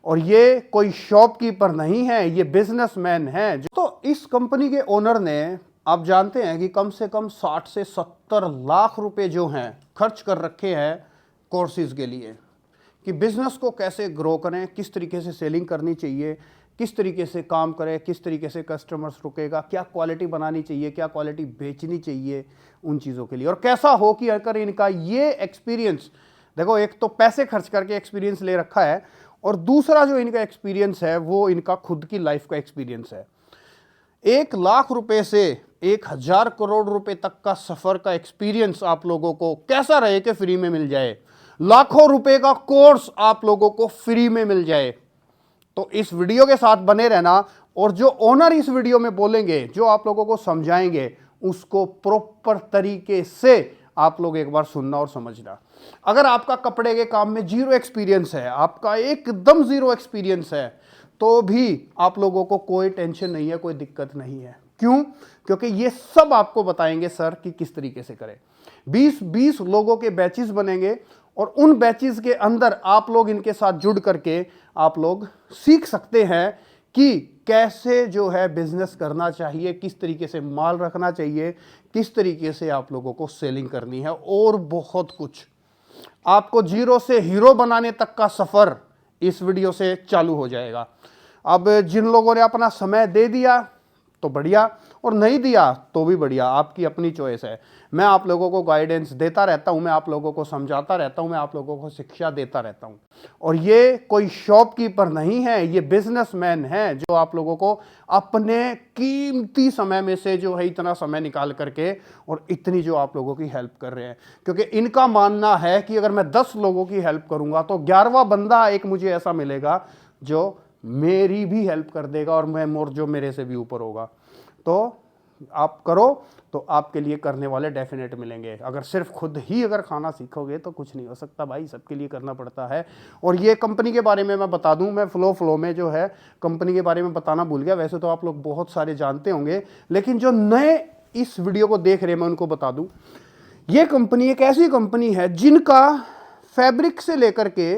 और ये कोई शॉपकीपर नहीं है, ये बिजनेसमैन है। तो इस कंपनी के ओनर ने, आप जानते हैं कि कम से कम 60 से 70 लाख रुपए जो हैं खर्च कर रखे हैं कोर्सेज के लिए, कि बिजनेस को कैसे ग्रो करें, किस तरीके से सेलिंग करनी चाहिए, किस तरीके से काम करें, किस तरीके से कस्टमर्स रुकेगा, क्या क्वालिटी बनानी चाहिए, क्या क्वालिटी बेचनी चाहिए उन चीज़ों के लिए। और कैसा हो कि अगर इनका ये एक्सपीरियंस, देखो एक तो पैसे खर्च करके एक्सपीरियंस ले रखा है, और दूसरा जो इनका एक्सपीरियंस है वो इनका खुद की लाइफ का एक्सपीरियंस है। 1 लाख रुपए से 1000 करोड़ रुपए तक का सफर का एक्सपीरियंस आप लोगों को कैसा रहे कि फ्री में मिल जाए, लाखों रुपए का कोर्स आप लोगों को फ्री में मिल जाए। तो इस वीडियो के साथ बने रहना, और जो ओनर इस वीडियो में बोलेंगे, जो आप लोगों को समझाएंगे, उसको प्रॉपर तरीके से आप लोग एक बार सुनना और समझना। अगर आपका कपड़े के काम में जीरो एक्सपीरियंस है, आपका एकदम जीरो एक्सपीरियंस है, तो भी आप लोगों को कोई टेंशन नहीं है, कोई दिक्कत नहीं है। क्यों? क्योंकि ये सब आपको बताएंगे सर कि किस तरीके से करें। 20-20 लोगों के बैचेस बनेंगे, और उन बैचेस के अंदर आप लोग इनके साथ जुड़ करके आप लोग सीख सकते हैं कि कैसे जो है बिजनेस करना चाहिए, किस तरीके से माल रखना चाहिए, किस तरीके से आप लोगों को सेलिंग करनी है, और बहुत कुछ। आपको जीरो से हीरो बनाने तक का सफर इस वीडियो से चालू हो जाएगा। अब जिन लोगों ने अपना समय दे दिया तो बढ़िया, और नहीं दिया तो भी बढ़िया, आपकी अपनी चॉइस है। मैं आप लोगों को गाइडेंस देता रहता हूं, मैं आप लोगों को समझाता रहता हूं, मैं आप लोगों को शिक्षा देता रहता हूं। और ये कोई शॉपकीपर नहीं है, ये बिजनेसमैन है, जो आप लोगों को अपने कीमती समय में से जो है इतना समय निकाल करके और इतनी जो आप लोगों की हेल्प कर रहे हैं। क्योंकि इनका मानना है कि अगर मैं 10 लोगों की हेल्प करूंगा तो 11वां बंदा एक मुझे ऐसा मिलेगा जो मेरी भी हेल्प कर देगा, और मैं मोर जो मेरे से भी ऊपर होगा। तो आप करो तो आपके लिए करने वाले डेफिनेट मिलेंगे। अगर सिर्फ खुद ही अगर खाना सीखोगे तो कुछ नहीं हो सकता भाई, सबके लिए करना पड़ता है। और ये कंपनी के बारे में मैं बता दूं, मैं फ्लो में जो है कंपनी के बारे में बताना भूल गया। वैसे तो आप लोग बहुत सारे जानते होंगे, लेकिन जो नए इस वीडियो को देख रहे हैं मैं उनको बता दूं, ये कंपनी एक ऐसी कंपनी है जिनका फैब्रिक से लेकर के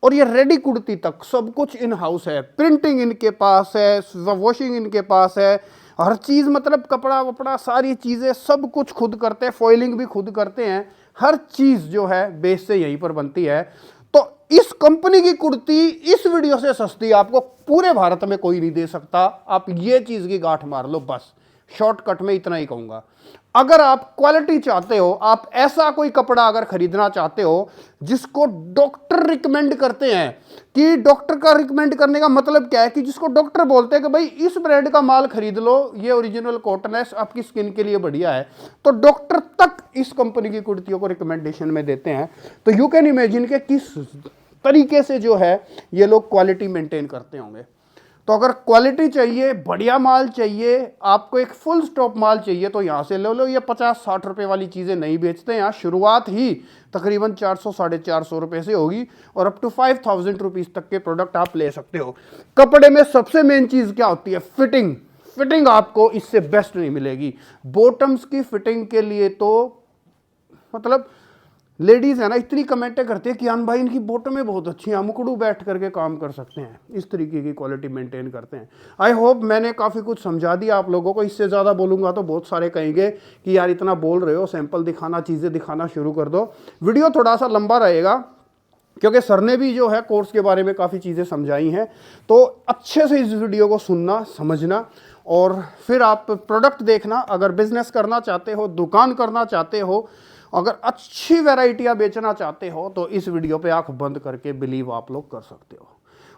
और ये रेडी कुर्ती तक सब कुछ इन हाउस है। प्रिंटिंग इनके पास है, वॉशिंग इनके पास है, हर चीज़, मतलब कपड़ा वपड़ा सारी चीज़ें सब कुछ खुद करते हैं, फॉइलिंग भी खुद करते हैं, हर चीज़ जो है बेस से यहीं पर बनती है। तो इस कंपनी की कुर्ती इस वीडियो से सस्ती आपको पूरे भारत में कोई नहीं दे सकता। आप ये चीज़ की गांठ मार लो, बस शॉर्टकट में इतना ही कहूँगा। अगर आप क्वालिटी चाहते हो, आप ऐसा कोई कपड़ा अगर खरीदना चाहते हो जिसको डॉक्टर रिकमेंड करते हैं, कि डॉक्टर का रिकमेंड करने का मतलब क्या है, कि जिसको डॉक्टर बोलते हैं कि भाई इस ब्रांड का माल खरीद लो, ये ओरिजिनल कॉटन है, आपकी स्किन के लिए बढ़िया है, तो डॉक्टर तक इस कंपनी की कुर्तियों को रिकमेंडेशन में देते हैं। तो यू कैन इमेजिन के किस तरीके से जो है ये लोग क्वालिटी मेंटेन करते होंगे। तो अगर क्वालिटी चाहिए, बढ़िया माल चाहिए, आपको एक फुल स्टॉप माल चाहिए, तो यहाँ से ले लो। ये 50-60 रुपए वाली चीज़ें नहीं बेचते यहाँ। शुरुआत ही तकरीबन 400-450 रुपए से होगी, और अप टू 5000 रुपीज़ तक के प्रोडक्ट आप ले सकते हो। कपड़े में सबसे मेन चीज़ क्या होती है? फिटिंग। फिटिंग आपको इससे बेस्ट नहीं मिलेगी। बॉटम्स की फिटिंग के लिए तो मतलब लेडीज़ है ना, इतनी कमेंटें करती है कि यान भाई इनकी बॉटमें बहुत अच्छी हैं, हम मुकड़ू बैठ करके काम कर सकते हैं। इस तरीके की क्वालिटी मेंटेन करते हैं। आई होप मैंने काफ़ी कुछ समझा दिया आप लोगों को। इससे ज़्यादा बोलूँगा तो बहुत सारे कहेंगे कि यार इतना बोल रहे हो, सैंपल दिखाना, चीज़ें दिखाना शुरू कर दो। वीडियो थोड़ा सा लंबा रहेगा, क्योंकि सर ने भी जो है कोर्स के बारे में काफ़ी चीज़ें समझाई हैं। तो अच्छे से इस वीडियो को सुनना, समझना, और फिर आप प्रोडक्ट देखना। अगर बिजनेस करना चाहते हो, दुकान करना चाहते हो, अगर अच्छी वैरायटियां बेचना चाहते हो, तो इस वीडियो पे आंख बंद करके बिलीव आप लोग कर सकते हो।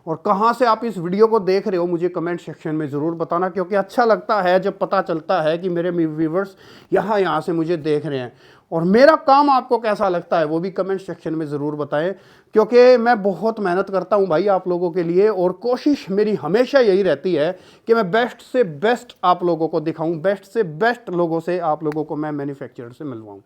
और कहाँ से आप इस वीडियो को देख रहे हो मुझे कमेंट सेक्शन में ज़रूर बताना, क्योंकि अच्छा लगता है जब पता चलता है कि मेरे व्यूवर्स यहाँ से मुझे देख रहे हैं। और मेरा काम आपको कैसा लगता है वो भी कमेंट सेक्शन में ज़रूर बताएं, क्योंकि मैं बहुत मेहनत करता हूं भाई आप लोगों के लिए, और कोशिश मेरी हमेशा यही रहती है कि मैं बेस्ट से बेस्ट आप लोगों को दिखाऊं, बेस्ट से बेस्ट लोगों से आप लोगों को मैं मैन्युफैक्चरर से मिलवाऊं।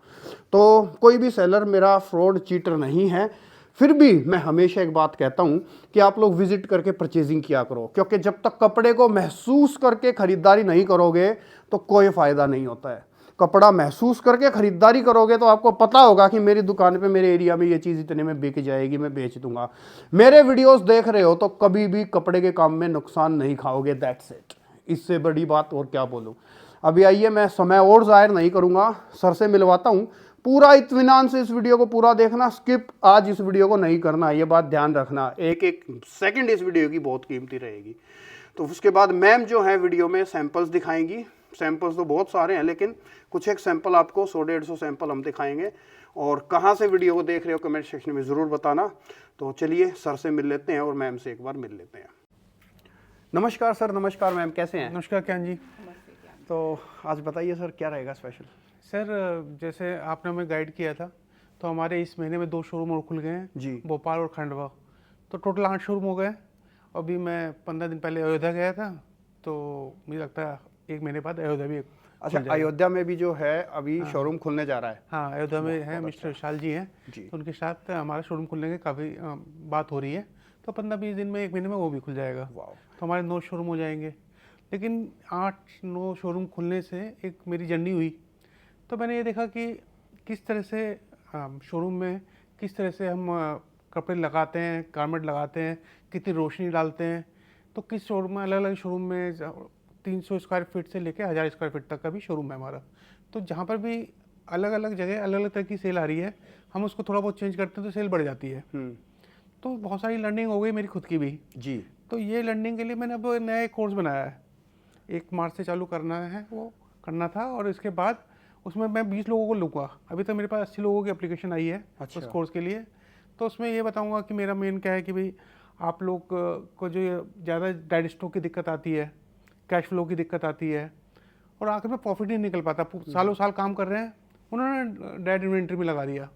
तो कोई भी सेलर मेरा फ्रॉड चीटर नहीं है। फिर भी मैं हमेशा एक बात कहता हूं कि आप लोग विजिट करके परचेजिंग किया करो, क्योंकि जब तक कपड़े को महसूस करके खरीदारी नहीं करोगे तो कोई फ़ायदा नहीं होता है। कपड़ा महसूस करके खरीदारी करोगे तो आपको पता होगा कि मेरी दुकान पे मेरे एरिया में ये चीज़ इतने में बिक जाएगी, मैं बेच दूंगा। मेरे वीडियोस देख रहे हो तो कभी भी कपड़े के काम में नुकसान नहीं खाओगे, दैट्स इट। इससे बड़ी बात और क्या बोलूं। अभी आइए, मैं समय और ज़ाहिर नहीं करूंगा, सर से मिलवाता हूं। पूरा इत्मीनान से इस वीडियो को पूरा देखना, स्किप आज इस वीडियो को नहीं करना, ये बात ध्यान रखना। एक एक सेकंड इस वीडियो की बहुत कीमती रहेगी। तो उसके बाद मैम जो है वीडियो में सैंपल्स दिखाएंगी। सैंपल्स तो बहुत सारे हैं, लेकिन कुछ एक सैंपल आपको 100-150 सैंपल हम दिखाएंगे। और कहाँ से वीडियो को देख रहे हो कमेंट सेक्शन में ज़रूर बताना। तो चलिए सर से मिल लेते हैं और मैम से एक बार मिल लेते हैं। नमस्कार सर। नमस्कार मैम, कैसे हैं? नमस्कार ज्ञान जी। तो आज बताइए सर, क्या रहेगा स्पेशल? सर जैसे आपने हमें गाइड किया था, तो हमारे इस महीने में 2 शोरूम और खुल गए हैं जी। भोपाल और खंडवा। तो टोटल 8 शोरूम हो गए। अभी मैं 15 दिन पहले अयोध्या गया था, तो मुझे लगता है 1 महीने बाद अयोध्या भी अच्छा, अयोध्या में भी जो है अभी शोरूम खुलने जा रहा है? हाँ, अयोध्या में है, मिस्टर विशाल जी हैं, तो उनके साथ हमारा शोरूम खुलने की काफ़ी बात हो रही है। तो 15-20 दिन में, 1 महीने में वो भी खुल जाएगा। तो हमारे 9 शोरूम हो जाएंगे। लेकिन 8-9 शोरूम खुलने से एक मेरी जर्नी हुई। तो मैंने ये देखा कि किस तरह से शोरूम में किस तरह से हम कपड़े लगाते हैं, गारमेंट लगाते हैं, कितनी रोशनी डालते हैं। तो किस शोरूम में, अलग अलग शोरूम में 300 स्क्वायर फीट से लेकर 1000 स्क्वायर फीट तक का भी शोरूम है हमारा। तो जहाँ पर भी अलग अलग जगह अलग अलग तरह की सेल आ रही है, हम उसको थोड़ा बहुत चेंज करते हैं तो सेल बढ़ जाती है। तो बहुत सारी लर्निंग हो गई मेरी खुद की भी जी। तो ये लर्निंग के लिए मैंने अब नया एक कोर्स बनाया है। 1 मार्च से चालू करना है, वो करना था। और इसके बाद उसमें मैं 20 लोगों को लूँगा। अभी तक मेरे पास 80 लोगों की एप्लीकेशन आई है उस कोर्स के लिए। तो उसमें ये बताऊँगा कि मेरा मेन क्या है कि भाई आप लोग को जो ज़्यादा डेड स्टॉक की दिक्कत आती है, कैश फ्लो की दिक्कत आती है, और आखिर में प्रॉफिट नहीं निकल पाता, सालों साल काम कर रहे हैं, उन्होंने डेड इन्वेंट्री में लगा दिया।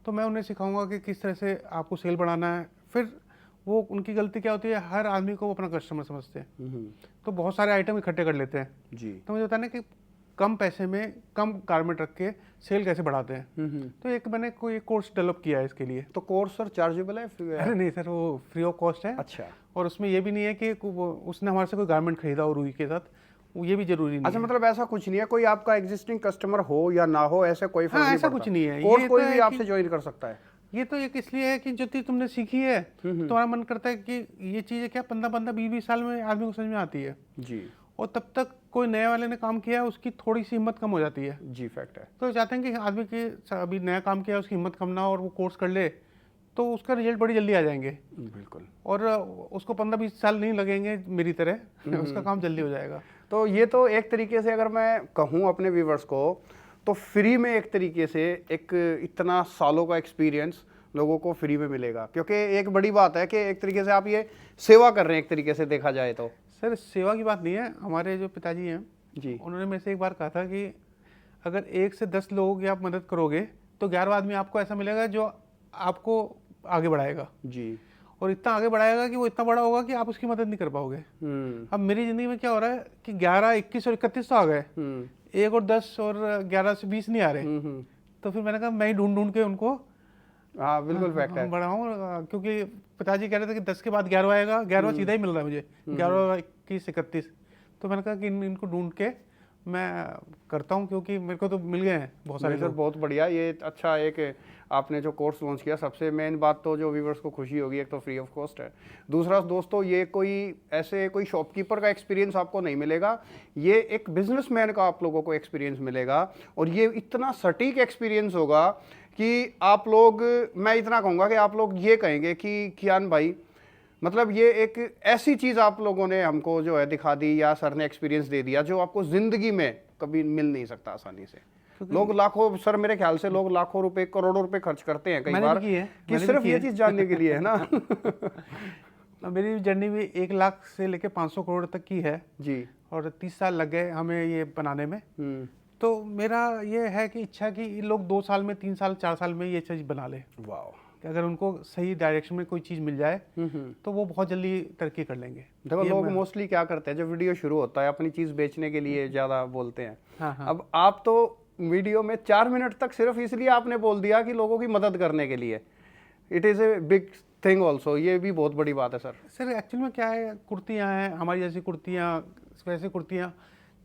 तो मैं उन्हें सिखाऊंगा कि किस तरह से आपको सेल बढ़ाना है। फिर वो उनकी गलती क्या होती है, हर आदमी को वो अपना कस्टमर समझते हैं, तो बहुत सारे आइटम इकट्ठे कर लेते हैं जी। तो मुझे बताना कि कम पैसे में कम गारमेंट रख के सेल कैसे बढ़ाते हैं। तो एक मैंने कोई कोर्स डेवलप किया है इसके लिए। तो कोर्स सर चार्जेबल है? अरे नहीं सर, वो फ्री ऑफ कॉस्ट है। अच्छा। और उसमें ये भी नहीं है कि उसने हमारे से कोई गारमेंट खरीदा और रूई के साथ, ये भी जरूरी नहीं। अच्छा, मतलब ऐसा कुछ नहीं है, कोई आपका एग्जिस्टिंग कस्टमर हो या ना हो, ऐसे कोई फर्क नहीं ऐसा कुछ नहीं है। कोर्स कोई भी आपसे ज्वाइन कर सकता है। ये तो एक इसलिए है कि जो चीज़ तुमने सीखी है, तुम्हारा मन करता है कि ये चीज़ क्या 15-15, 20-20 साल में आदमी को समझ में आती है जी। और तब तक कोई नए वाले ने काम किया है, उसकी थोड़ी सी हिम्मत कम हो जाती है जी। फैक्ट है। तो चाहते हैं कि आदमी की अभी नया काम किया, उसकी हिम्मत कम ना हो और वो कोर्स कर ले, तो उसका रिजल्ट बड़ी जल्दी आ जाएंगे। बिल्कुल। और उसको 15-20 साल नहीं लगेंगे मेरी तरह, उसका काम जल्दी हो जाएगा। तो ये तो एक तरीके से अगर मैं कहूँ अपने व्यूवर्स को, तो फ्री में एक तरीके से एक इतना सालों का एक्सपीरियंस लोगों को फ्री में मिलेगा। क्योंकि एक बड़ी बात है कि एक तरीके से आप ये सेवा कर रहे हैं, एक तरीके से देखा जाए तो। सर सेवा की बात नहीं है, हमारे जो पिताजी हैं जी, उन्होंने मेरे से एक बार कहा था कि अगर 1 से 10 लोगों की आप मदद करोगे तो 11वां आदमी आपको ऐसा मिलेगा जो आपको आगे बढ़ाएगा जी। और इतना आगे बढ़ाएगा कि वो इतना बड़ा होगा कि आप उसकी मदद नहीं कर पाओगे। अब मेरी ज़िंदगी में क्या हो रहा है कि 11, 21 और 31 तो आ गए, 1 और 10 और 11 से 20 नहीं आ रहे। तो फिर मैंने कहा मैं ही ढूंढ के उनको बिल्कुल फैक्ट है बढ़ाऊँ, क्योंकि पिताजी कह रहे थे कि 10 के बाद 11वां आएगा, 11वां सीधा ही मिल रहा है मुझे, 11, 21, 31। तो मैंने कहा कि इनको ढूंढ के मैं करता हूं, क्योंकि मेरे को तो मिल गए हैं बहुत सारे। सर बहुत बढ़िया, ये अच्छा एक आपने जो कोर्स लॉन्च किया। सबसे मेन बात तो जो व्यूवर्स को खुशी होगी, एक तो फ्री ऑफ कॉस्ट है, दूसरा दोस्तों ये कोई ऐसे कोई शॉपकीपर का एक्सपीरियंस आपको नहीं मिलेगा, ये एक बिजनेसमैन का आप लोगों को एक्सपीरियंस मिलेगा। और ये इतना सटीक एक्सपीरियंस होगा कि आप लोग, मैं इतना कहूँगा कि आप लोग ये कहेंगे कि कियान भाई, मतलब ये एक ऐसी चीज़ आप लोगों ने हमको जो है दिखा दी, या सर ने एक्सपीरियंस दे दिया, जो आपको ज़िंदगी में कभी मिल नहीं सकता आसानी से। लोग लाखों, सर मेरे ख्याल से लोग लाखों रुपए, करोड़ों रुपए खर्च करते हैं कई बार कि सिर्फ ये चीज़ जानने के लिए, है ना। मेरी जर्नी भी 1 लाख से लेके 500 करोड़ तक की है जी। और 30 साल लग गए हमें ये बनाने में। तो मेरा ये है कि इच्छा कि लोग 2 साल में, 3 साल, 4 साल में ये चीज़ बना ले। वाह। कि अगर उनको सही डायरेक्शन में कोई चीज़ मिल जाए तो वो बहुत जल्दी तरक्की कर लेंगे। देखो लोग मोस्टली क्या करते हैं, जब वीडियो शुरू होता है अपनी चीज़ बेचने के लिए ज़्यादा बोलते हैं। हाँ। अब आप तो वीडियो में 4 मिनट तक सिर्फ इसलिए आपने बोल दिया कि लोगों की मदद करने के लिए। It is a big thing also, ये भी बहुत बड़ी बात है सर। सर एक्चुअली में क्या है, कुर्तियाँ हैं हमारी जैसी कुर्तियाँ, वैसे कुर्तियाँ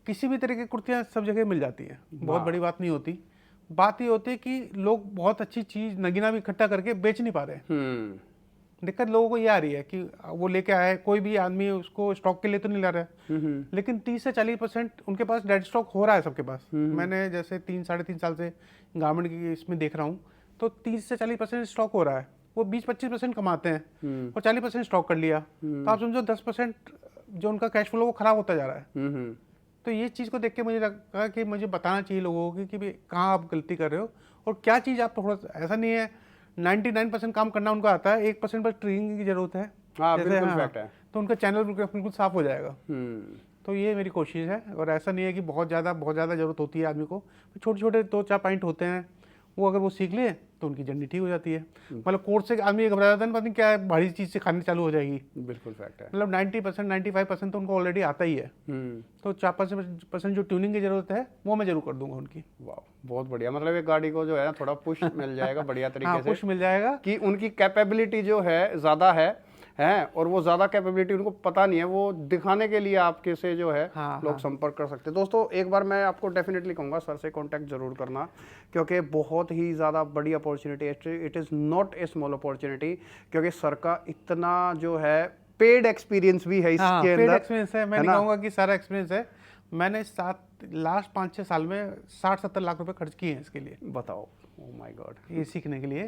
किसी भी तरह की कुर्तियाँ सब जगह मिल जाती हैं, बहुत बड़ी बात नहीं होती। बात ये होती है कि लोग बहुत अच्छी चीज़ नगीना भी इकट्ठा करके बेच नहीं पा रहे हैं। दिक्कत लोगों को ये आ रही है कि वो लेके आए, कोई भी आदमी उसको स्टॉक के लिए तो नहीं ला रहा है, लेकिन 30 से 40% उनके पास डेड स्टॉक हो रहा है सबके पास। मैंने जैसे 3-3.5 साल से गारमेंट की इसमें देख रहा हूँ, तो 30 से 40% स्टॉक हो रहा है। वो 20-25% कमाते हैं और 40% स्टॉक कर लिया, तो आप समझो 10% जो उनका कैश फ्लो वो खराब होता जा रहा है। तो ये चीज़ को देख के मुझे लगा कि मुझे बताना चाहिए लोगों को कि भाई कहाँ आप गलती कर रहे हो और क्या चीज़ आप थोड़ा, ऐसा नहीं है 99% काम करना उनको आता है, 1% बस ट्रेनिंग की जरूरत है। हाँ, जैसे बिल्कुल हाँ, फैक्ट है। तो उनका चैनल बिल्कुल साफ हो जाएगा। तो ये मेरी कोशिश है, और ऐसा नहीं है कि बहुत ज़्यादा ज़रूरत होती है आदमी को। छोटे छोटे 2-4 पॉइंट होते हैं, वो अगर वो सीख ले तो उनकी जर्नी ठीक हो जाती है। मतलब कोर्स से आदमी घबरा जाता है, पता नहीं क्या भारी चीज़ से खानी चालू हो जाएगी। बिल्कुल फैक्ट है। मतलब 90% 95% तो उनको ऑलरेडी आता ही है। तो 4-5% जो ट्यूनिंग की जरूरत है वो मैं जरूर कर दूंगा उनकी। वाह, बहुत बढ़िया। मतलब एक गाड़ी को जो है ना थोड़ा पुश मिल जाएगा बढ़िया तरीके हाँ, से, पुश मिल जाएगा कि उनकी कैपेबिलिटी जो है ज़्यादा है और वो ज़्यादा कैपेबिलिटी उनको पता नहीं है, वो दिखाने के लिए आपके से जो है लोग संपर्क कर सकते हैं। दोस्तों एक बार मैं आपको डेफिनेटली कहूँगा सर से कांटेक्ट जरूर करना, क्योंकि बहुत ही ज़्यादा बड़ी अपॉर्चुनिटी है। It is not a small opportunity, क्योंकि सर का इतना जो है पेड एक्सपीरियंस भी है इसके अंदर। पेड एक्सपीरियंस है, मैं नहीं कहूँगा कि सारा एक्सपीरियंस है। मैंने लास्ट 5-6 साल में 60-70 लाख रुपए खर्च किए हैं इसके लिए। बताओ, ओ माय गॉड, ये सीखने के लिए।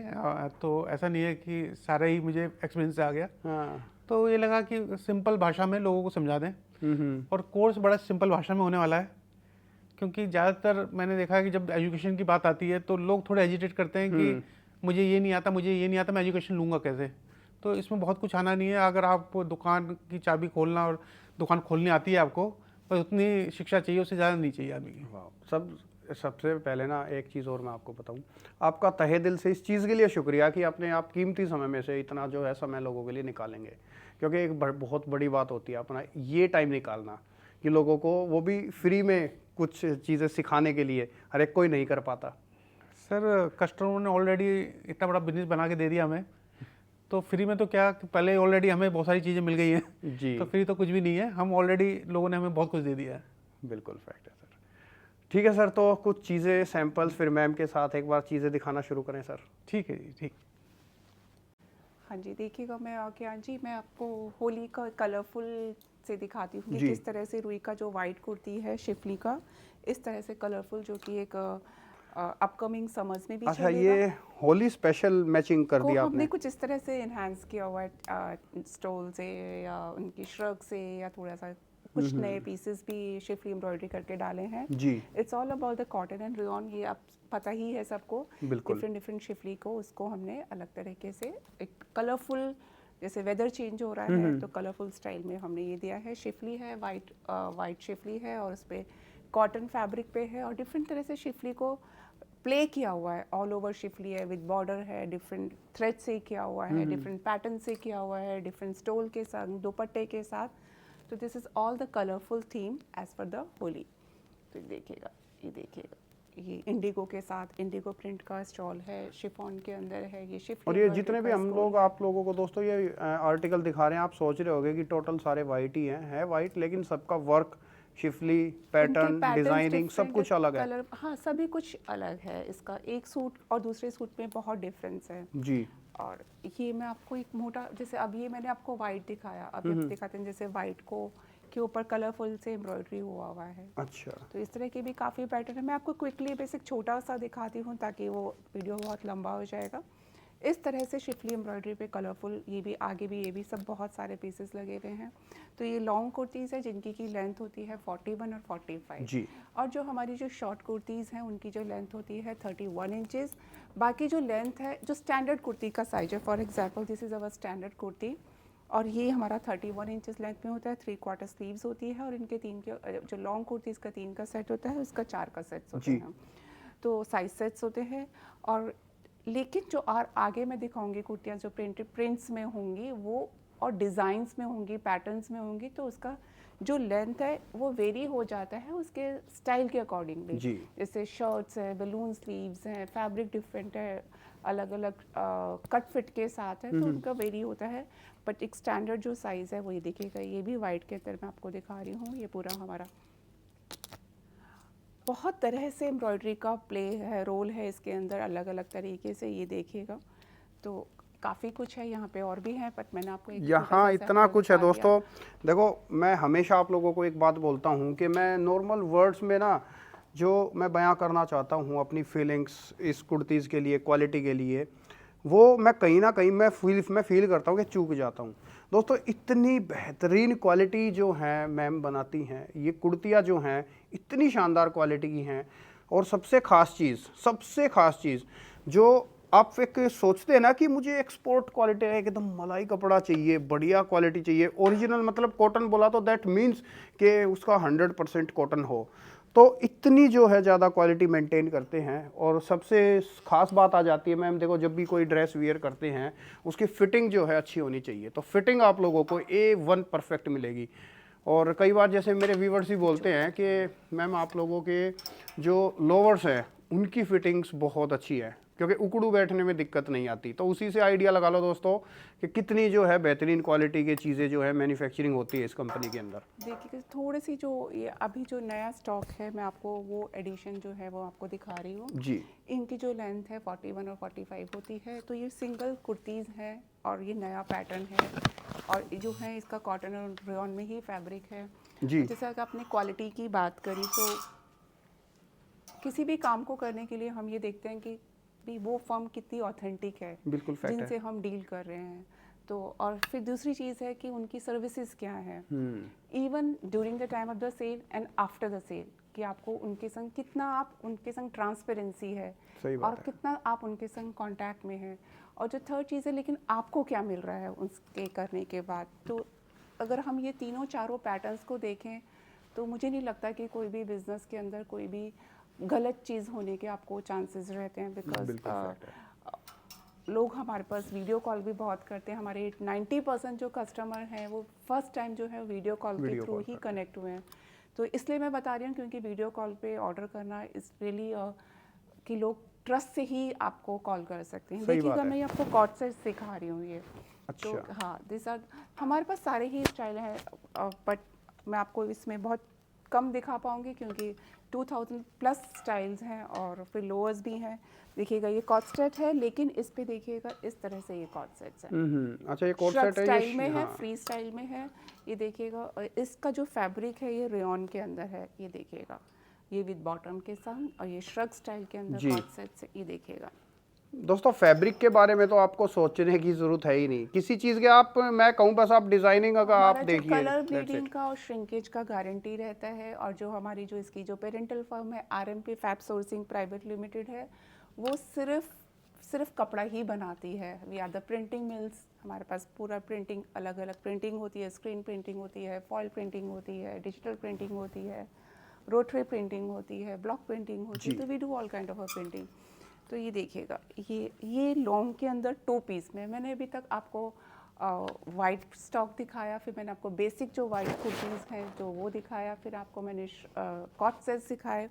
तो ऐसा नहीं है कि सारा ही मुझे एक्सपीरियंस से आ गया। हाँ। तो ये लगा कि सिंपल भाषा में लोगों को समझा दें, और कोर्स बड़ा सिंपल भाषा में होने वाला है। क्योंकि ज़्यादातर मैंने देखा है कि जब एजुकेशन की बात आती है तो लोग थोड़े एजिटेट करते हैं कि मुझे ये नहीं आता, मैं एजुकेशन लूँगा कैसे। तो इसमें बहुत कुछ आना नहीं है। अगर आप दुकान की चाबी खोलना और दुकान खोलनी आती है आपको, तो उतनी शिक्षा चाहिए, उससे ज़्यादा नहीं चाहिए आदमी की। सबसे पहले ना एक चीज़ और मैं आपको बताऊं, आपका तहे दिल से इस चीज़ के लिए शुक्रिया कि आपने आप कीमती समय में से इतना जो है समय लोगों के लिए निकालेंगे, क्योंकि एक बहुत बड़ी बात होती है अपना ये टाइम निकालना, कि लोगों को वो भी फ्री में कुछ चीज़ें सिखाने के लिए हर एक कोई नहीं कर पाता। सर कस्टमर ने ऑलरेडी इतना बड़ा बिजनेस बना के दे दिया हमें, तो फ्री में तो क्या, पहले ऑलरेडी हमें बहुत सारी चीज़ें मिल गई हैं जी, तो फ्री तो कुछ भी नहीं है। हम ऑलरेडी लोगों ने हमें बहुत कुछ दे दिया है। बिल्कुल फैक्ट है सर। ठीक है सर, तो कुछ चीज़ें सैंपल्स फिर मैम के साथ एक बार चीज़ें दिखाना शुरू करें सर। ठीक है जी, ठीक। हाँ जी, देखिएगा मैं आज्ञान जी, मैं आपको होली का कलरफुल से दिखाती हूँ कि जी। किस तरह से रुई का जो वाइट कुर्ती है शिफली का, इस तरह से कलरफुल, जो कि एक अपकमिंग समर्स में भी अच्छा, चलेगा। ये होली स्पेशल मैचिंग कर को दिया हमने आपने। कुछ इस तरह से इन्हांस किया हुआ है स्टोल से या उनकी श्रग से, या थोड़ा सा कुछ नए पीसेस भी शिफली एम्ब्रॉयडरी करके डाले हैं जी, it's all about the cotton and rayon. ये आप पता ही है सबको, बिल्कुल। डिफरेंट शिफली को, उसको हमने अलग तरीके से एक कलरफुल, जैसे वेदर चेंज हो रहा है तो कलरफुल स्टाइल में हमने ये दिया है। शिफली है, वाइट शिफली है, और उस पर कॉटन फैब्रिक पे है, और डिफरेंट तरह से शिफली को प्ले किया हुआ है। ऑल ओवर शिफली है, विद बॉर्डर है, डिफरेंट थ्रेड से किया हुआ है, डिफरेंट पैटर्न से किया हुआ है, डिफरेंट स्टोल के साथ, दुपट्टे के साथ। तो this is all the colourful theme as per the Holi. तो देखिएगा, ये इंडिगो के साथ, इंडिगो प्रिंट का स्टॉल है, शिफॉन के अंदर है, ये शिफली। और ये जितने भी हम लोग आप लोगों को दोस्तों ये आर्टिकल दिखा रहे हैं, आप सोच रहे होंगे कि टोटल सारे वाइट ही हैं, है वाइट, लेकिन सबका वर्क, शिफली, पैटर्न, डिजाइनिंग सब कुछ अलग है। कलर, हाँ, सभी कुछ अलग है। इसका एक सूट और दूसरे सूट में बहुत डिफरेंस है जी। और ये मैं आपको एक मोटा, जैसे अब ये मैंने आपको वाइट दिखाया, अभी आप दिखाते हैं जैसे वाइट को के ऊपर कलरफुल से एम्ब्रॉयडरी हुआ है। अच्छा, तो इस तरह के भी काफ़ी पैटर्न है। मैं आपको क्विकली बेसिक छोटा सा दिखाती हूँ ताकि वो वीडियो बहुत लंबा हो जाएगा। इस तरह से शिफली एम्ब्रॉयडरी पे कलरफुल, ये भी आगे भी, ये भी सब बहुत सारे पीसेस लगे हुए हैं। तो ये लॉन्ग कुर्तीज़ है जिनकी की लेंथ होती है 41 और 45 जी। और जो हमारी जो शॉर्ट कुर्तीज़ हैं उनकी जो लेंथ होती है 31 इंचेस। बाकी जो लेंथ है, जो स्टैंडर्ड कुर्ती का साइज है, for example this is our standard kurti, और ये हमारा 31 इंचेस लेंथ में होता है। 3/4 स्लीव्स होती है, और इनके 3 के जो लॉन्ग कुर्तीज़ का 3 का सेट होता है, उसका 4 का सेट्स होते हैं। तो साइज सेट्स होते हैं। और लेकिन जो आगे मैं दिखाऊंगी कुर्तियाँ जो प्रिंटेड प्रिंट्स में होंगी वो, और डिज़ाइंस में होंगी, पैटर्न्स में होंगी, तो उसका जो लेंथ है वो वेरी हो जाता है उसके स्टाइल के अकॉर्डिंगली। जैसे शर्ट्स है, बलून स्लीव्स हैं, फैब्रिक डिफरेंट है, अलग अलग कट फिट के साथ है, तो उनका वेरी होता है। बट एक स्टैंडर्ड जो साइज़ है वो ये देखिएगा, ये भी वाइट के अंदर मैं आपको दिखा रही हूँ। ये पूरा हमारा बहुत तरह से एम्ब्रॉयडरी का प्ले है, रोल है इसके अंदर, अलग अलग तरीके से। ये देखिएगा तो काफ़ी कुछ है यहाँ पे, और भी है, बट मैंने आपको एक छोटा यहाँ सा इतना sample कुछ है दिखा दिया। दोस्तों। देखो, मैं हमेशा आप लोगों को एक बात बोलता हूँ कि मैं नॉर्मल वर्ड्स में ना जो मैं बयां करना चाहता हूँ अपनी फीलिंग्स इस कुर्तीज़ के लिए, क्वालिटी के लिए, वो मैं कहीं ना कहीं मैं फील करता हूँ कि चूक जाता हूँ। दोस्तों, इतनी बेहतरीन क्वालिटी जो है मैम बनाती हैं, ये कुर्तियाँ जो हैं इतनी शानदार क्वालिटी की हैं। और सबसे ख़ास चीज़ जो आप एक सोचते हैं ना कि मुझे एक्सपोर्ट क्वालिटी है, एकदम मलाई कपड़ा चाहिए, बढ़िया क्वालिटी चाहिए, ओरिजिनल, मतलब कॉटन बोला तो दैट मीन्स कि उसका 100% कॉटन हो। तो इतनी जो है ज़्यादा क्वालिटी मेंटेन करते हैं। और सबसे ख़ास बात आ जाती है मैम, देखो जब भी कोई ड्रेस वियर करते हैं उसकी फ़िटिंग जो है अच्छी होनी चाहिए। तो फिटिंग आप लोगों को A1 परफेक्ट मिलेगी। और कई बार जैसे मेरे व्यूवर्स ही बोलते हैं कि मैम आप लोगों के जो लोवर्स हैं उनकी फिटिंग्स बहुत अच्छी है, क्योंकि उकड़ू बैठने में दिक्कत नहीं आती। तो उसी से आइडिया लगा लो दोस्तों कि कितनी जो है बेहतरीन क्वालिटी की चीज़ें जो है मैन्युफैक्चरिंग होती है इस कंपनी के अंदर। देखिए थोड़ी सी जो ये अभी जो नया स्टॉक है, मैं आपको वो एडिशन जो है वो आपको दिखा रही हूँ जी इनकी जो लेंथ है 41 और 45 होती है। तो ये सिंगल कुर्तीज़ हैं और ये नया पैटर्न है, और जो है इसका कॉटन और रेयॉन में ही फैब्रिक है। जी जैसा कि आपने क्वालिटी की बात करी, तो किसी भी काम को करने के लिए हम ये देखते हैं कि भी वो फर्म कितनी ऑथेंटिक है, बिल्कुल फैक्ट जिनसे है। हम डील कर रहे हैं। तो और फिर दूसरी चीज़ है कि उनकी सर्विसेज क्या है, even during the time of the sale and after the sale, कि आपको उनके संग कितना, आप उनके संग ट्रांसपेरेंसी है सही बात और है। कितना आप उनके संग कांटेक्ट में हैं। और जो थर्ड चीज़ है, लेकिन आपको क्या मिल रहा है उसके करने के बाद। तो अगर हम ये तीनों चारों पैटर्न्स को देखें तो मुझे नहीं लगता कि कोई भी बिजनेस के अंदर कोई भी गलत चीज़ होने के आपको चांसेस रहते हैं। बिल्कुल बिकॉज fact है। लोग हमारे पास वीडियो कॉल भी बहुत करते हैं। हमारे 90% जो कस्टमर हैं वो फर्स्ट टाइम जो है वीडियो कॉल के वीडियो थ्रू कॉल ही करते कनेक्ट हुए हैं। तो इसलिए मैं बता रही हूँ, क्योंकि वीडियो कॉल पे ऑर्डर करना इज़ रियली कि लोग ट्रस्ट से ही आपको कॉल कर सकते हैं। सही देखिएगा, बात है। मैं आपको कॉर्ड सेट सिखा रही हूँ ये। तो अच्छा। हाँ, दिस आर हमारे पास सारे ही स्टाइल हैं, बट मैं आपको इसमें बहुत कम दिखा पाऊँगी क्योंकि 2000 प्लस स्टाइल्स हैं और फिर लोअर्स भी हैं। देखिएगा ये कॉर्ड सेट है, लेकिन इस पे देखिएगा इस तरह से ये कॉर्ड सेट्स हैं। अच्छा, ये कोट श्रग सेट है स्टाइल में ये? है, हाँ। फ्री स्टाइल में है। ये देखिएगा, और इसका जो फैब्रिक है ये रेयॉन के अंदर है। ये देखिएगा, ये विद बॉटम के संग, और ये श्रग स्टाइल के अंदर जी। Cord sets. ये देखिएगा, दोस्तों, फैब्रिक के बारे में तो आपको सोचने की जरूरत है ही नहीं किसी चीज़ के। आप, मैं कहूँ बस आप डिजाइनिंग का आप हमारा जो देखिए, कलर that's ब्लीडिंग it। का और श्रिंकेज का गारंटी रहता है। और जो हमारी जो इसकी जो पेरेंटल फर्म है RMP fab sourcing private limited है, वो सिर्फ कपड़ा ही बनाती है। We are the printing mills. हमारे पास पूरा प्रिंटिंग, अलग अलग प्रिंटिंग होती है, स्क्रीन प्रिंटिंग होती है, फॉयल प्रिंटिंग होती है, डिजिटल प्रिंटिंग होती है, रोटरी प्रिंटिंग होती है, ब्लॉक प्रिंटिंग होती है। तो we do all kind of a printing. तो ये देखिएगा, ये लॉन्ग के अंदर 2 पीस में मैंने अभी तक आपको वाइट स्टॉक दिखाया, फिर मैंने आपको बेसिक जो वाइट कुर्तीज़ हैं जो वो दिखाया, फिर आपको मैंने कॉट सेट्स दिखाए।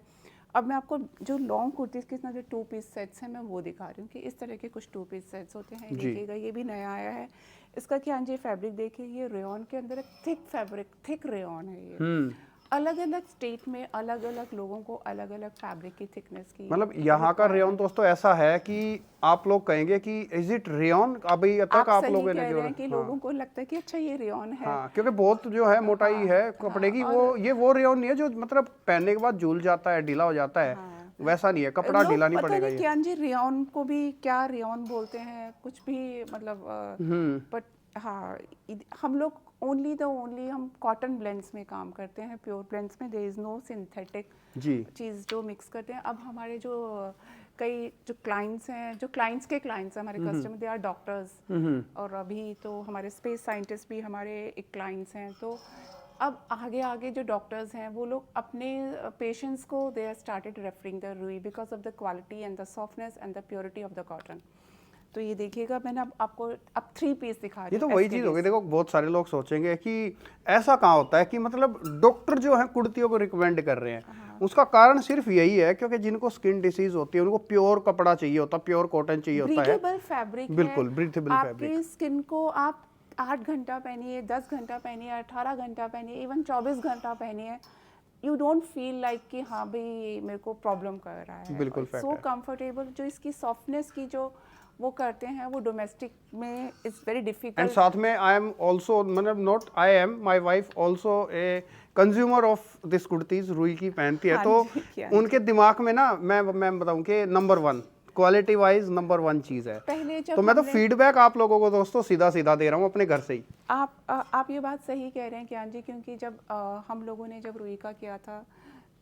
अब मैं आपको जो लॉन्ग कुर्तीज़ के जो 2 पीस सेट्स हैं मैं वो दिखा रही हूँ कि इस तरह के कुछ 2 पीस सेट्स होते हैं। जी। देखिएगा, ये भी नया आया है। इसका क्या जी फैब्रिक देखिए, ये रेयॉन के अंदर एक थिक फैब्रिक, थिक रेयॉन है ये। अलग अलग स्टेट में अलग अलग लोगों को अलग अलग फैब्रिक की थिकनेस की, मतलब यहाँ का रेयन दोस्तों ऐसा है कि आप लोग कहेंगे कि इज इट रेयन। अभी तक आप सही लोगों कह ने रहे जो हैं कि लोगों को लगता है कि अच्छा ये रेयॉन है। हाँ, क्योंकि बहुत जो है मोटाई हाँ, है कपड़े की, वो ये वो रेयन नहीं है जो मतलब पहनने के बाद झूल जाता है, ढीला हो जाता है। हाँ। वैसा नहीं है, कपड़ा लोग ढीला नहीं पता पड़ेगा नहीं ये। क्या जी रेयॉन को भी क्या रेयॉन बोलते हैं, कुछ भी मतलब। बट हाँ, हम लोग ओनली हम कॉटन ब्लेंड्स में काम करते हैं, प्योर ब्लेंड्स में। देयर इज़ नो सिंथेटिक जी चीज़ जो मिक्स करते हैं। अब हमारे जो कई जो क्लाइंट्स हैं, जो क्लाइंट्स के क्लाइंट्स हैं हमारे कस्टमर, दे आर डॉक्टर्स, और अभी तो हमारे स्पेस साइंटिस्ट भी हमारे एक क्लाइंट्स हैं। तो अब आगे आगे जो डॉक्टर्स हैं वो लोग अपने पेशेंट्स को they are started referring the rui because of the quality and the softness and the purity of the cotton. तो ये देखिएगा, मैंने अब आपको अब 3 पीस दिखा रही ये तो हूँ। वही चीज हो गई। देखो, बहुत सारे लोग सोचेंगे कि ऐसा कहाँ होता है कि मतलब डॉक्टर जो है कुर्तियों को रिकमेंड कर रहे हैं। उसका कारण सिर्फ यही है क्योंकि जिनको स्किन डिसीज होती है उनको प्योर कपड़ा चाहिए होता है, प्योर कॉटन चाहिए होता है। ब्रीथेबल फैब्रिक है। बिल्कुल ब्रीथेबल फैब्रिक। आपकी स्किन को आप 8 घंटा पहनिए, 10 घंटा पहनिए, 18 घंटा पहनिए, इवन 24 घंटा पहनिए, यू डोंट फील लाइक कि हाँ भाई मेरे को प्रॉब्लम कर रहा है। बिल्कुल fact सो है। कंफर्टेबल, जो इसकी सॉफ्टनेस की जो वो करते हैं वो डोमेस्टिक में इट्स वेरी एंड डिफिकल्ट। साथ में आई एम ऑल्सो, मतलब not I am, my wife also a consumer of this kurtis, रुई की पहनती है। हाँ तो जी, हाँ उनके दिमाग में ना मैं बताऊं कि नंबर 1 क्वालिटी वाइज नंबर 1 चीज़ है। पहले जब तो मैं तो हमने- फीडबैक आप लोगों को दोस्तों सीधा सीधा दे रहा हूँ अपने घर से ही। आप ये बात सही कह रहे हैं ज्ञान जी, क्योंकि जब हम लोगों ने जब रुई का किया था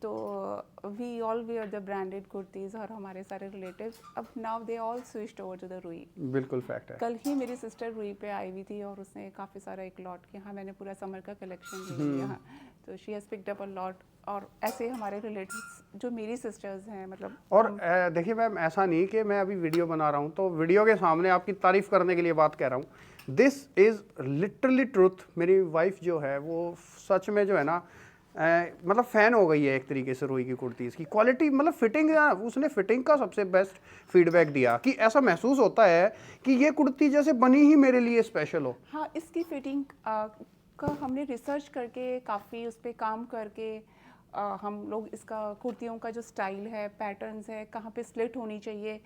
तो we all wear the branded kurtis, और हमारे सारे रिलेटिव्स अब now they all switched over to the rui. बिल्कुल फैक्ट है। कल ही मेरी सिस्टर रुई पे आई हुई थी और उसने काफ़ी सारा एक लॉट किया। हाँ, मैंने पूरा समर का कलेक्शन ले लिया, तो she has picked up a lot. और ऐसे हमारे रिलेटिव्स जो मेरी सिस्टर्स हैं, मतलब और देखिए मैम, ऐसा नहीं कि मैं अभी वीडियो बना रहा हूँ तो वीडियो के सामने आपकी तारीफ करने के लिए बात कह रहा हूँ। This is literally truth. मेरी वाइफ जो है वो सच में जो है ना मतलब फ़ैन हो गई है एक तरीके से रुई की कुर्तीज़ की क्वालिटी, मतलब फिटिंग। उसने फिटिंग का सबसे बेस्ट फीडबैक दिया कि ऐसा महसूस होता है कि ये कुर्ती जैसे बनी ही मेरे लिए स्पेशल हो। हाँ, इसकी फिटिंग का हमने रिसर्च करके काफ़ी उस पर काम करके हम लोग इसका कुर्तियों का जो स्टाइल है, पैटर्न्स है, कहाँ पे स्लिट होनी चाहिए,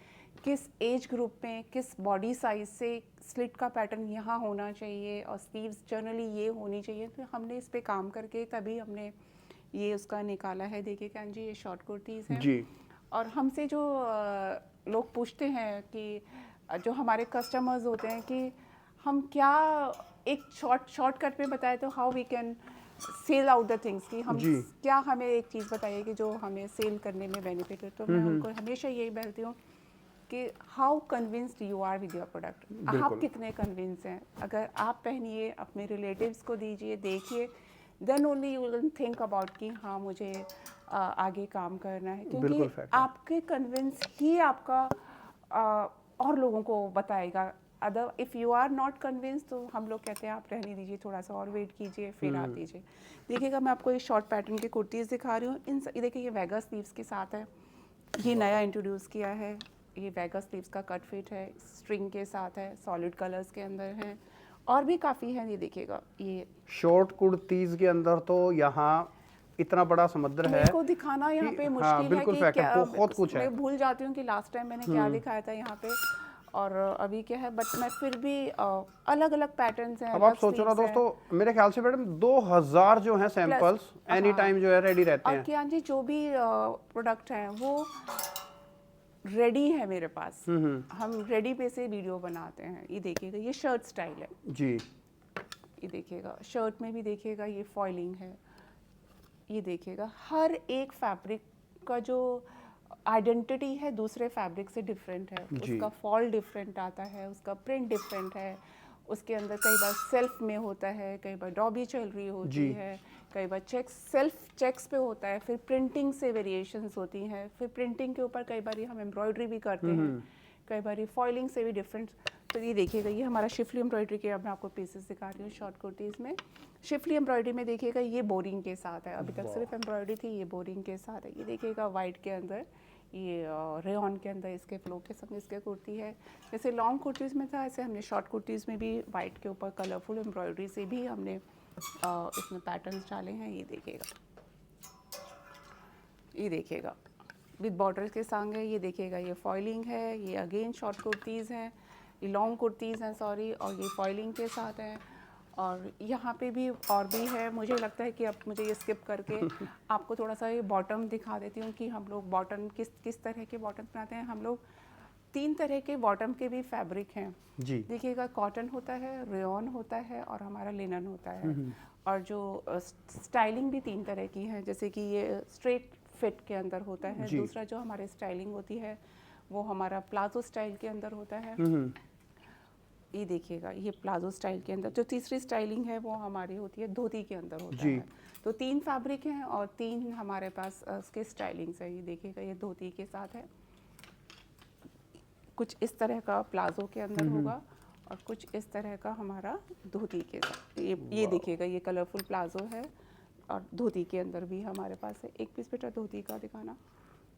किस एज ग्रुप में, किस बॉडी साइज से स्लिट का पैटर्न यहाँ होना चाहिए, और स्लीव्स जनरली ये होनी चाहिए। तो हमने इस पे काम करके तभी हमने ये उसका निकाला है। देखिए कान जी, ये शॉर्ट कुर्तीज़ हैं जी। और हमसे जो लोग पूछते हैं कि जो हमारे कस्टमर्स होते हैं कि हम क्या एक शॉर्टकट में बताए तो how we can sell out the things, कि हम जी। क्या, हमें एक चीज़ बताइए कि जो हमें सेल करने में बेनिफिट है। तो मैं उनको हमेशा यही बोलती हूँ कि how convinced you are with your product, आप कितने कन्विंस हैं। अगर आप पहनिए, अपने रिलेटिव्स को दीजिए, देखिए, then only you will think about कि हाँ मुझे आगे काम करना है, बिल्कुल क्योंकि fact है। आपके कन्विंस ही आपका और लोगों को बताएगा। Other if you are not convince तो हम लोग कहते हैं आप रहने दीजिए, थोड़ा सा और वेट कीजिए, फिर आप दीजिए। देखिएगा, मैं आपको ये शॉर्ट पैटर्न की कुर्तीज़ दिखा रही हूँ। ये देखिए, ये वेगा स्लीव्स के साथ है, ये नया इंट्रोड्यूस किया है। ये वेगा स्लीव्स का कट फिट है, स्ट्रिंग के साथ है, सॉलिड कलर्स के अंदर है, और भी काफ़ी है। ये देखिएगा, ये शॉर्ट कुर्तीज़ के अंदर तो यहाँ इतना बड़ा समुद्र है मेरे को दिखाना यहाँ पे हाँ, मुश्किल है बिल्कुल कि fact है, क्या, बहुत कुछ है। मैं भूल जाती हूँ कि लास्ट टाइम मैंने क्या दिखाया था यहाँ पे और अभी क्या है, बट मैं फिर भी अलग अलग पैटर्न्स हैं। अब आप सोचो ना दोस्तों, मेरे ख्याल से मैडम 2000 जो हैं सैंपल्स एनी टाइम जो है रेडी रहते और हैं। कियान जी, जो भी प्रोडक्ट हैं वो रेडी है मेरे पास। हम रेडी पे से वीडियो बनाते हैं। ये देखिएगा, ये शर्ट स्टाइल है जी। ये देखिएगा, शर्ट में भी देखिएगा ये फॉइलिंग है। ये देखिएगा, हर एक फैब्रिक का जो आइडेंटिटी है दूसरे फैब्रिक से डिफरेंट है। जी। उसका फॉल डिफरेंट आता है, उसका प्रिंट डिफरेंट है, उसके अंदर कई बार सेल्फ में होता है, कई बार डॉबी चल रही होती जी। है, कई बार चेक्स, सेल्फ चेक्स पे होता है, फिर प्रिंटिंग से वेरिएशंस होती हैं, फिर प्रिंटिंग के ऊपर कई बार हम एम्ब्रॉयडरी भी करते हैं, कई बार फॉइलिंग से भी डिफरेंट। तो ये देखिएगा, ये हमारा शिफली एम्ब्रॉयडरी के, अब मैं आपको पीसेस दिखा रही हूँ शॉर्ट कुर्तीज़ में। शिफली एम्ब्रॉयडरी में देखिएगा, ये बोरिंग के साथ है। अभी तक सिर्फ एम्ब्रॉयडरी थी, ये बोरिंग के साथ है। ये देखिएगा, वाइट के अंदर, ये रेयॉन के अंदर इसके फ्लो के संग इसके कुर्ती है। जैसे लॉन्ग कुर्तीज़ में था, ऐसे हमने शॉर्ट कुर्तीज़ में भी वाइट के ऊपर कलरफुल एम्ब्रॉयडरी से भी हमने इसमें पैटर्न्स डाले हैं। ये देखिएगा, ये देखिएगा, विद बॉर्डर्स के संग है। ये देखिएगा, ये फॉइलिंग है, ये अगेन शॉर्ट कुर्तीज़ हैं, ये लॉन्ग कुर्तीज़ हैं सॉरी, और ये फॉइलिंग के साथ हैं। और यहाँ पे भी और भी है। मुझे लगता है कि अब मुझे ये स्किप करके आपको थोड़ा सा ये बॉटम दिखा देती हूँ कि हम लोग बॉटम किस तरह के बॉटम बनाते हैं। हम लोग 3 तरह के बॉटम के भी फैब्रिक हैं जी। देखिएगा, कॉटन होता है, रेयॉन होता है, और हमारा लिनन होता है। और जो स्टाइलिंग भी 3 तरह की है, जैसे कि ये स्ट्रेट फिट के अंदर होता है। दूसरा जो हमारे स्टाइलिंग होती है वो हमारा प्लाजो स्टाइल के अंदर होता है। ये देखिएगा, ये प्लाजो स्टाइल के अंदर। जो तीसरी स्टाइलिंग है वो हमारी होती है धोती के अंदर होता है। तो 3 फैब्रिक हैं और 3 हमारे पास उसके स्टाइलिंग्स है। ये देखिएगा, ये धोती के साथ है, कुछ इस तरह का प्लाजो के अंदर होगा और कुछ इस तरह का हमारा धोती के साथ। ये देखिएगा, ये कलरफुल प्लाजो है और धोती के अंदर भी हमारे पास है। एक पीस बेटा धोती का दिखाना।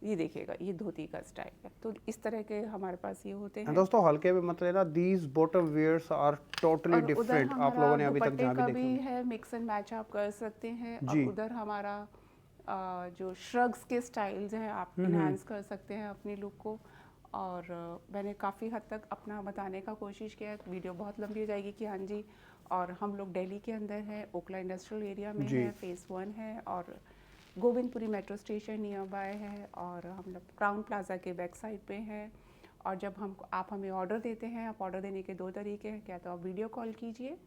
ये देखिएगा, ये धोती का स्टाइल है। तो इस तरह के हमारे पास ये होते हैं दोस्तों। हल्के में मत लेना, these bottom wears are totally different. आप लोगों ने अभी तक जहाँ भी भी है, मिक्स एंड मैच आप कर सकते हैं। और उधर हमारा जो श्रग्स के स्टाइल्स हैं आप इन्हांस कर सकते हैं अपनी लुक को। और मैंने काफ़ी हद तक अपना बताने का कोशिश किया है। वीडियो बहुत लंबी हो जाएगी कि हाँ जी। और हम लोग दिल्ली के अंदर हैं, ओखला इंडस्ट्रियल एरिया में है, फेज़ 1 है, और Govindpuri metro station near by है, और हम लोग क्राउन प्लाजा के बैक साइड पे हैं। और जब आप हमें ऑर्डर देते हैं, आप ऑर्डर देने के 2 तरीके हैं, क्या तो आप वीडियो कॉल कीजिए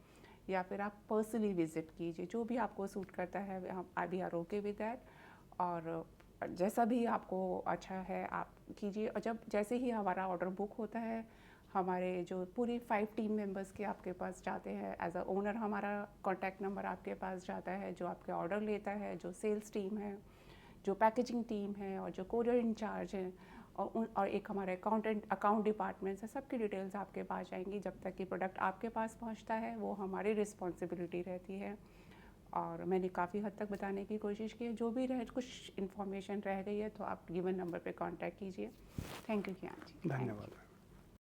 या फिर आप पर्सनली विजिट कीजिए, जो भी आपको सूट करता है I we are okay with that. और जैसा भी आपको अच्छा है आप कीजिए। और जैसे ही हमारा ऑर्डर बुक होता है, हमारे जो पूरी 5 टीम मेंबर्स के आपके पास जाते हैं, एज अ ओनर हमारा कॉन्टैक्ट नंबर आपके पास जाता है, जो आपके ऑर्डर लेता है, जो सेल्स टीम है, जो पैकेजिंग टीम है, और जो कोरियर इंचार्ज हैं, और एक हमारे अकाउंट डिपार्टमेंट्स है, सबकी डिटेल्स आपके पास जाएंगी। जब तक कि प्रोडक्ट आपके पास पहुंचता है वो हमारी रिस्पॉन्सिबिलिटी रहती है। और मैंने काफ़ी हद तक बताने की कोशिश की है। जो भी कुछ इन्फॉर्मेशन रह गई है तो आप गिवन नंबर पे कांटेक्ट कीजिए। थैंक यू कियान जी। धन्यवाद।